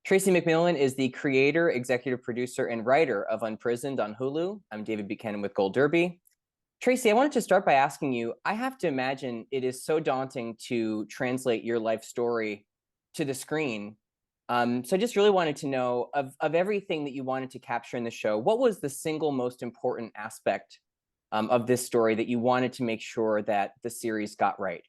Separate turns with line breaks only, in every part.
Tracy McMillan is the creator, executive producer, and writer of UnPrisoned on Hulu. I'm David Buchanan with Gold Derby. Tracy, I wanted to start by asking you, I have to imagine it is so daunting to translate your life story to the screen. So I just really wanted to know, of everything that you wanted to capture in the show, what was the single most important aspect of this story that you wanted to make sure that the series got right?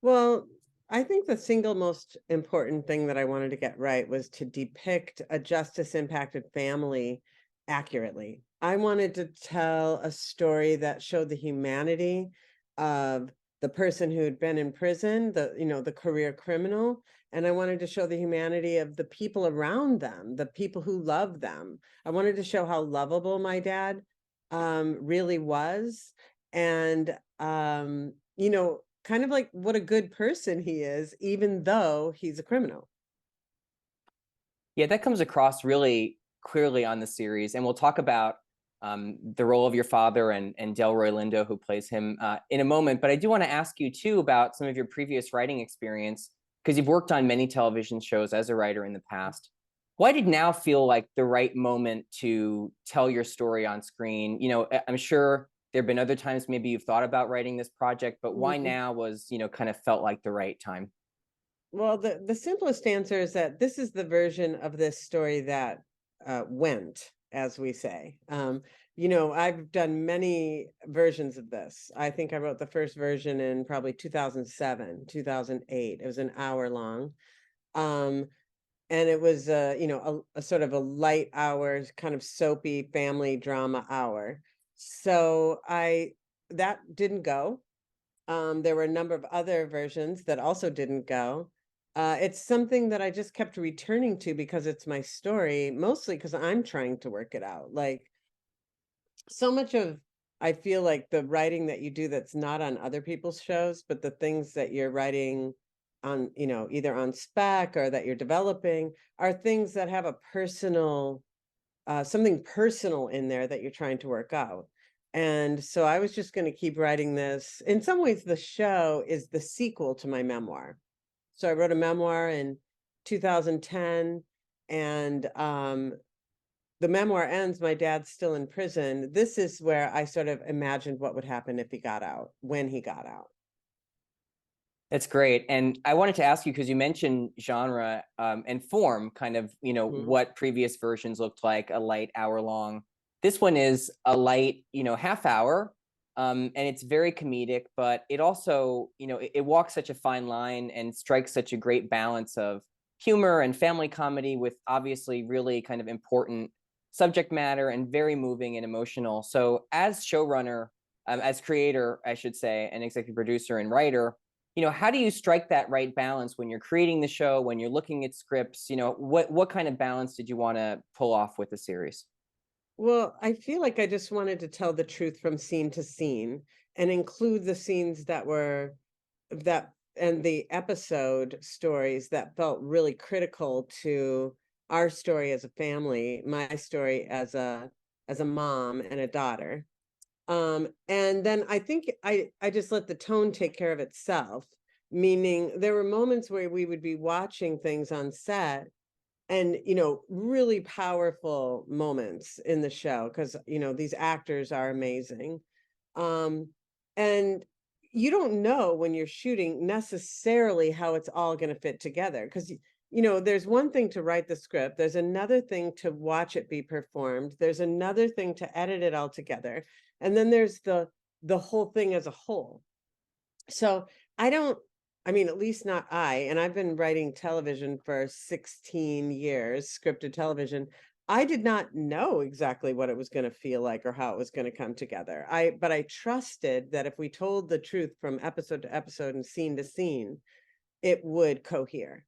Well, I think the single most important thing that I wanted to get right was to depict a justice impacted family accurately. I wanted to tell a story that showed the humanity of the person who had been in prison, the career criminal, and I wanted to show the humanity of the people around them, the people who love them. I wanted to show how lovable my dad really was, and kind of like what a good person he is, even though he's a criminal.
Yeah, that comes across really clearly on the series, and we'll talk about the role of your father and Delroy Lindo, who plays him, in a moment. But I do want to ask you too about some of your previous writing experience, because you've worked on many television shows as a writer in the past. Why did now feel like the right moment to tell your story on screen? I'm sure there have been other times maybe you've thought about writing this project, but why
Mhm.
now was, kind of felt like the right time?
Well, the simplest answer is that this is the version of this story that went, as we say. I've done many versions of this. I think I wrote the first version in probably 2007, 2008. It was an hour long. Um, and it was a sort of a light hour, kind of soapy family drama hour. So I that didn't go. There were a number of other versions that also didn't go. It's something that I just kept returning to because it's my story, mostly because I'm trying to work it out. Like, so much of I feel like the writing that you do that's not on other people's shows, but the things that you're writing on, either on spec or that you're developing are things that have a personal something personal in there that you're trying to work out. And so I was just going to keep writing this. In some ways, the show is the sequel to my memoir. So I wrote a memoir in 2010, and the memoir ends, my dad's still in prison. This is where I sort of imagined what would happen if he got out, when he got out.
That's great. And I wanted to ask you, because you mentioned genre and form, kind of,
Mhm.
what previous versions looked like, a light hour long. This one is a light, half hour. And it's very comedic, but it also, it walks such a fine line and strikes such a great balance of humor and family comedy with obviously really kind of important subject matter and very moving and emotional. So as showrunner, as creator, I should say, and executive producer and writer, how do you strike that right balance when you're creating the show, when you're looking at scripts? What kind of balance did you want to pull off with the series?
Well, I feel like I just wanted to tell the truth from scene to scene and include the scenes that and the episode stories that felt really critical to our story as a family, my story as a mom and a daughter. And then I think I just let the tone take care of itself, meaning there were moments where we would be watching things on set and really powerful moments in the show because these actors are amazing. um and you don't know when you're shooting necessarily how it's all going to fit together because there's one thing to write the script, there's another thing to watch it be performed, there's another thing to edit it all together, and then there's the whole thing as a whole. So I don't, I mean, at least not and I've been writing television for 16 years, scripted television. I did not know exactly what it was going to feel like or how it was going to come together. But I trusted that if we told the truth from episode to episode and scene to scene, it would cohere.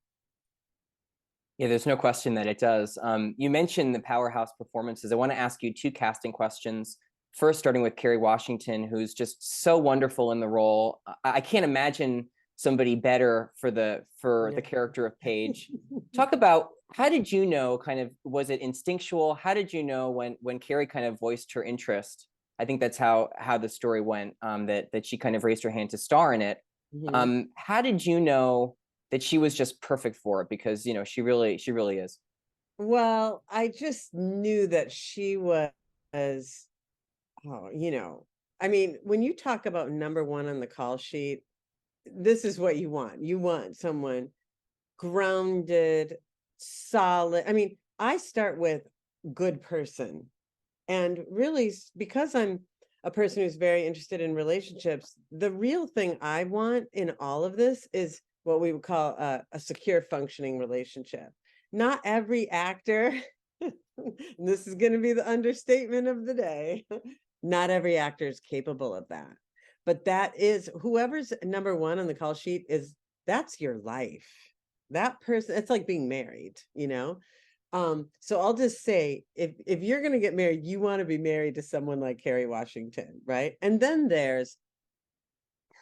Yeah, there's no question that it does. You mentioned the powerhouse performances. I want to ask you two casting questions. First, starting with Kerry Washington, who's just so wonderful in the role. I can't imagine somebody better for the
Yeah.
character of Paige. Talk about, how did you know? Kind of, was it instinctual? How did you know when Kerry kind of voiced her interest? I think that's how the story went. That she kind of raised her hand to star in it.
Mhm.
How did you know that she was just perfect for it, because she really is.
Well, I just knew that she was, oh, I mean, when you talk about number one on the call sheet, this is what you want. You want someone grounded, solid. I mean, I start with good person. And really, because I'm a person who's very interested in relationships, the real thing I want in all of this is what we would call a secure, functioning relationship. Not every actor, this is going to be the understatement of the day, not every actor is capable of that. But that is, whoever's number one on the call sheet is, that's your life. That person, it's like being married, so I'll just say, if you're going to get married, you want to be married to someone like Kerry Washington, right? And then there's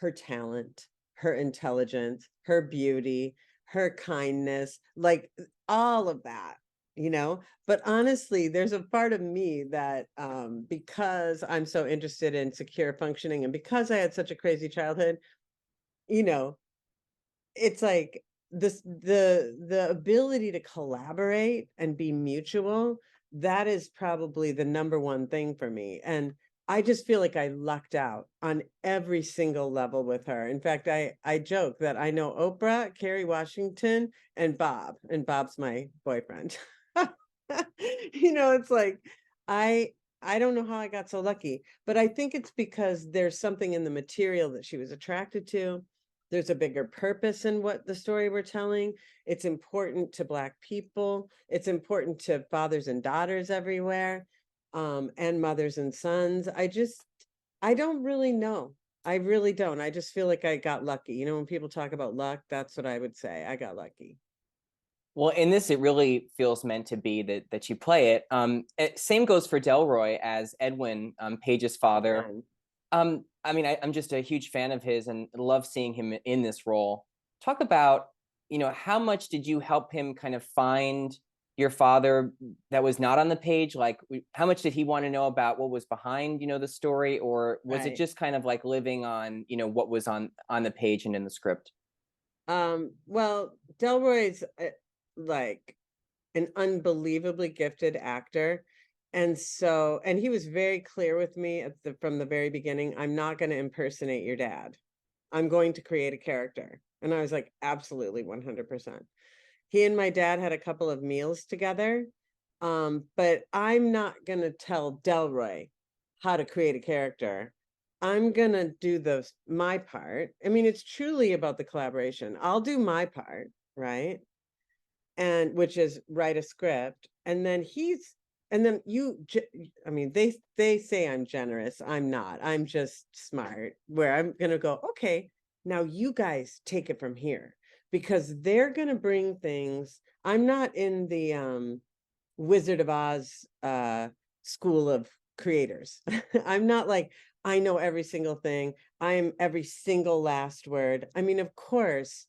her talent, her intelligence, her beauty, her kindness, like all of that, But honestly, there's a part of me that, because I'm so interested in secure functioning, and because I had such a crazy childhood, it's like the ability to collaborate and be mutual, that is probably the number one thing for me. And I just feel like I lucked out on every single level with her. In fact, I joke that I know Oprah, Kerry Washington, and Bob's my boyfriend. It's like I don't know how I got so lucky, but I think it's because there's something in the material that she was attracted to. There's a bigger purpose in what the story we're telling. It's important to Black people. It's important to fathers and daughters everywhere, and mothers and sons. I don't really know. I really don't. I just feel like I got lucky. When people talk about luck, that's what I would say. I got lucky.
Well, in this, it really feels meant to be that you play it. Same goes for Delroy as Edwin, Paige's father.
Amen.
I mean, I'm just a huge fan of his and love seeing him in this role. Talk about, how much did you help him kind of find your father that was not on the page? Like, how much did he want to know about what was behind, the story, or was it
Right.
just kind of like living on, what was on the page and in the script?
Well, Delroy's like an unbelievably gifted actor. And he was very clear with me from the very beginning, I'm not going to impersonate your dad. I'm going to create a character. And I was like, absolutely, 100%. He and my dad had a couple of meals together. But I'm not going to tell Delroy how to create a character. I'm going to do my part. I mean, it's truly about the collaboration. I'll do my part, right? And which is write a script. And then I mean, they say I'm generous. I'm not. I'm just smart, where I'm going to go, okay, now you guys take it from here, because they're going to bring things. I'm not in the Wizard of Oz school of creators. I'm not like, I know every single thing. I'm every single last word. I mean, of course,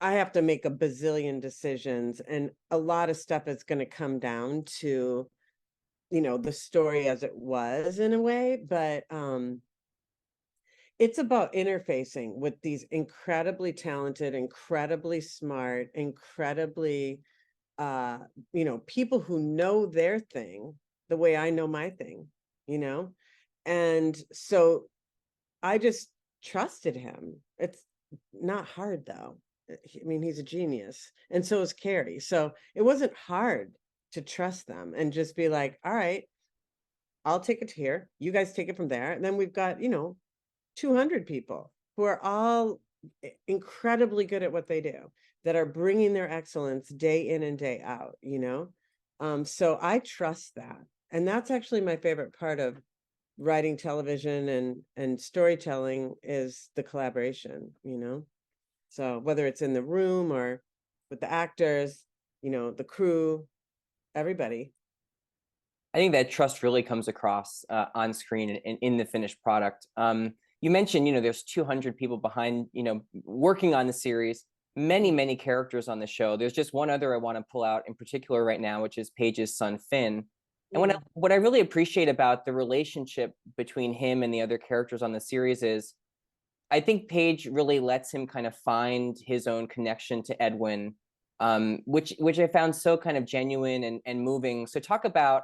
I have to make a bazillion decisions, and a lot of stuff is going to come down to, the story as it was in a way, but it's about interfacing with these incredibly talented, incredibly smart, incredibly people who know their thing the way I know my thing, and so I just trusted him. It's not hard though. I mean, he's a genius, and so is Kerry. So it wasn't hard to trust them and just be like, all right, I'll take it here. You guys take it from there. And then we've got, 200 people who are all incredibly good at what they do, that are bringing their excellence day in and day out, So I trust that. And that's actually my favorite part of writing television and storytelling, is the collaboration, So whether it's in the room or with the actors, the crew, everybody.
I think that trust really comes across on screen and in the finished product. You mentioned, there's 200 people behind, working on the series, many characters on the show. There's just one other I want to pull out in particular right now, which is Paige's son, Finn. And what I really appreciate about the relationship between him and the other characters on the series is I think Paige really lets him kind of find his own connection to Edwin, which I found so kind of genuine and moving. So talk about,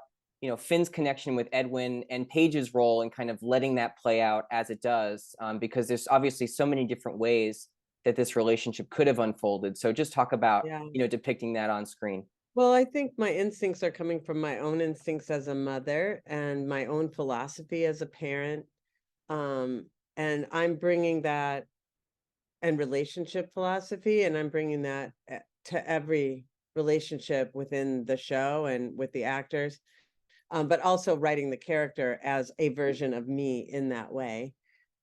Finn's connection with Edwin and Paige's role in kind of letting that play out as it does, because there's obviously so many different ways that this relationship could have unfolded. So just talk about,
Yeah.
depicting that on screen.
Well, I think my instincts are coming from my own instincts as a mother and my own philosophy as a parent. And I'm bringing that and relationship philosophy, and I'm bringing that to every relationship within the show and with the actors, but also writing the character as a version of me in that way.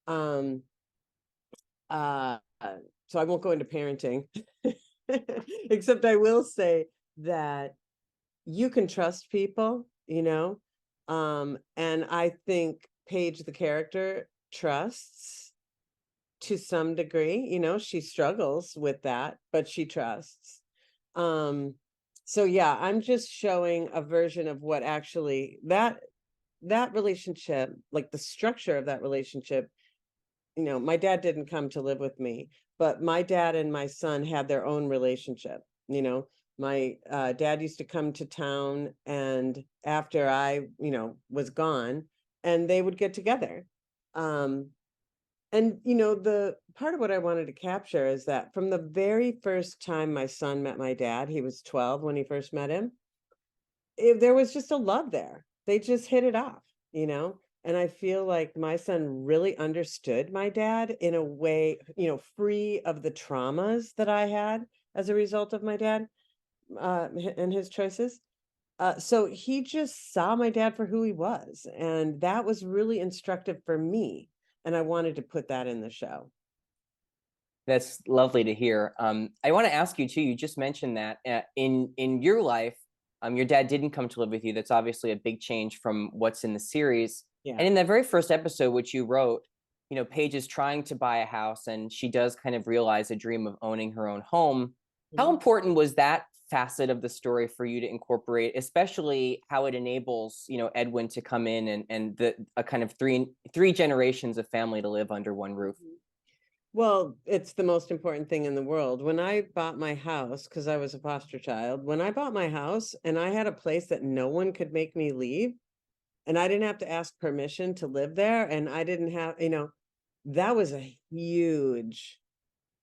Um, uh, so I won't go into parenting, except I will say that you can trust people, and I think Paige, the character, trusts to some degree. She struggles with that, but she trusts. So yeah, I'm just showing a version of what actually that relationship, like the structure of that relationship. My dad didn't come to live with me, but my dad and my son had their own relationship. My dad used to come to town, and after I, was gone, and they would get together. And the part of what I wanted to capture is that from the very first time my son met my dad, he was 12 when he first met him, there was just a love there. They just hit it off, and I feel like my son really understood my dad in a way, free of the traumas that I had as a result of my dad and his choices. So he just saw my dad for who he was, and that was really instructive for me. And I wanted to put that in the show.
That's lovely to hear. I want to ask you too. You just mentioned that in your life, your dad didn't come to live with you. That's obviously a big change from what's in the series.
Yeah.
And in that very first episode, which you wrote, Paige is trying to buy a house, and she does kind of realize a dream of owning her own home. How important was that facet of the story for you to incorporate, especially how it enables, Edwin to come in and a kind of three generations of family to live under one roof?
Well, it's the most important thing in the world. When I bought my house, because I was a foster child, when I bought my house and I had a place that no one could make me leave, and I didn't have to ask permission to live there, and I didn't have, that was a huge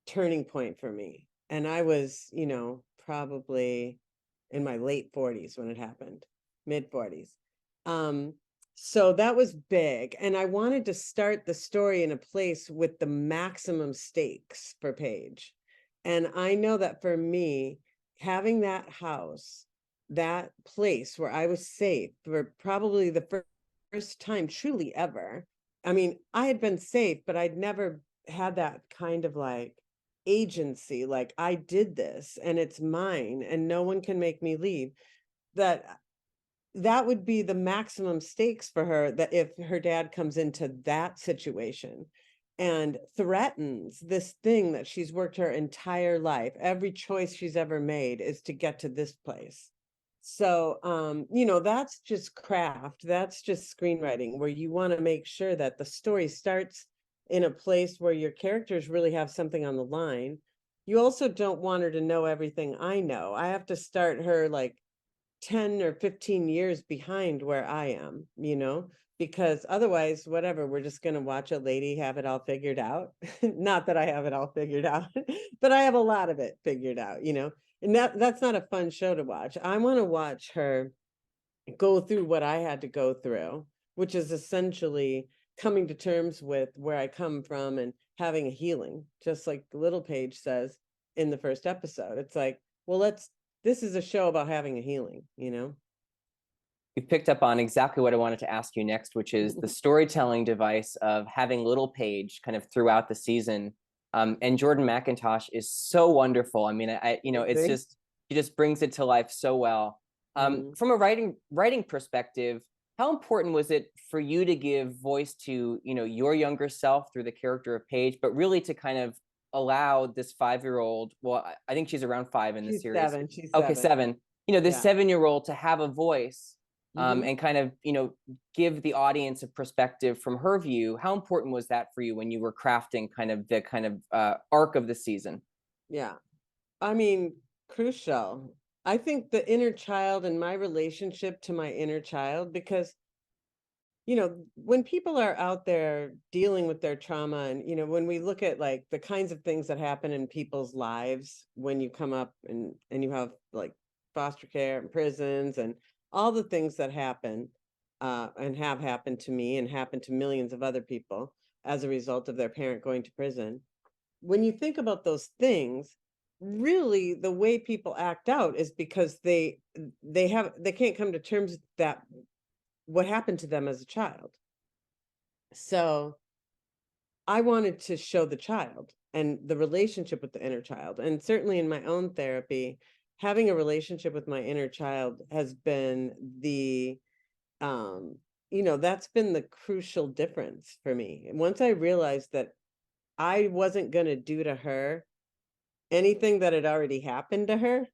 turning point for me. And I was, probably in my late 40s when it happened, mid 40s. So that was big. And I wanted to start the story in a place with the maximum stakes for Paige. And I know that for me, having that house, that place where I was safe for probably the first time truly ever. I mean, I had been safe, but I'd never had that kind of like agency, like I did this and it's mine and no one can make me leave. That would be the maximum stakes for her, that if her dad comes into that situation and threatens this thing that she's worked her entire life, every choice she's ever made is to get to this place. So that's just craft, that's just screenwriting, where you want to make sure that the story starts in a place where your characters really have something on the line. You also don't want her to know everything I know. I have to start her like 10 or 15 years behind where I am, because otherwise, whatever, we're just going to watch a lady have it all figured out. Not that I have it all figured out, but I have a lot of it figured out, and that's not a fun show to watch. I want to watch her go through what I had to go through, which is essentially coming to terms with where I come from and having a healing, just like little Paige says in the first episode. It's like, well, this is a show about having a healing,
You've picked up on exactly what I wanted to ask you next, which is the storytelling device of having little Paige kind of throughout the season. And Jordan McIntosh is so wonderful. I mean, it's just, he just brings it to life so well. From a writing perspective, how important was it for you to give voice to, your younger self through the character of Paige, but really to kind of allow this 5-year-old, well, I think she's around 5 in the series.
She's
Okay,
7.
7. This 7-year-old to have a voice and kind of, give the audience a perspective from her view. How important was that for you when you were crafting kind of the arc of the season?
Yeah. I mean, crucial. I think the inner child and my relationship to my inner child, because when people are out there dealing with their trauma, and when we look at like the kinds of things that happen in people's lives when you come up and you have like foster care and prisons and all the things that happen, and have happened to me and happened to millions of other people as a result of their parent going to prison. When you think about those things, really the way people act out is because they can't come to terms with that, what happened to them as a child. So I wanted to show the child and the relationship with the inner child. And certainly in my own therapy, having a relationship with my inner child has been that's been the crucial difference for me. And once I realized that I wasn't going to do to her anything that had already happened to her,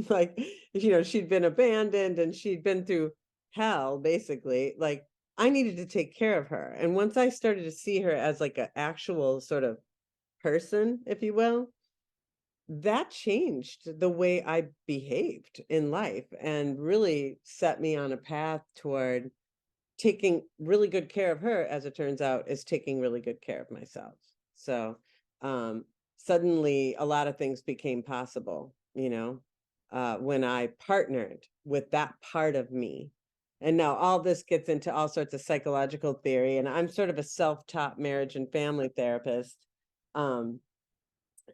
like, she'd been abandoned and she'd been through hell, basically. Like, I needed to take care of her. And once I started to see her as like an actual sort of person, if you will, that changed the way I behaved in life and really set me on a path toward taking really good care of her, as it turns out, is taking really good care of myself. So suddenly a lot of things became possible, when I partnered with that part of me. And now all this gets into all sorts of psychological theory, and I'm sort of a self-taught marriage and family therapist. And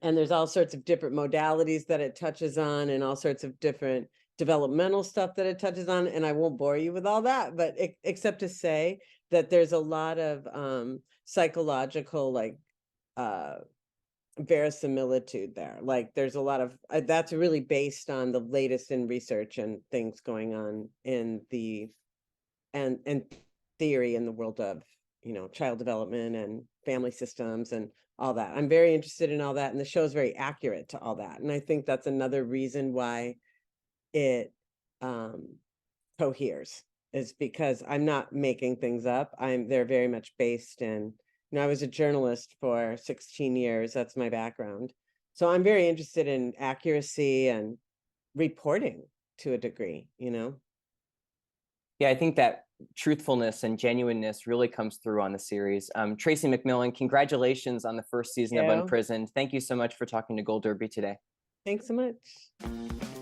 there's all sorts of different modalities that it touches on and all sorts of different developmental stuff that it touches on. And I won't bore you with all that, but except to say that there's a lot of psychological, like, verisimilitude there. Like, there's a lot of that's really based on the latest in research and things going on in the and theory in the world of child development and family systems and all that. I'm very interested in all that, and the show is very accurate to all that. And I think that's another reason why it coheres, is because I'm not making things up. They're very much based in, I was a journalist for 16 years. That's my background. So I'm very interested in accuracy and reporting to a degree.
Yeah, I think that truthfulness and genuineness really comes through on the series. Tracy McMillan, congratulations on the first season of
Yeah.
Unprisoned. Thank you so much for talking to Gold Derby today.
Thanks so much.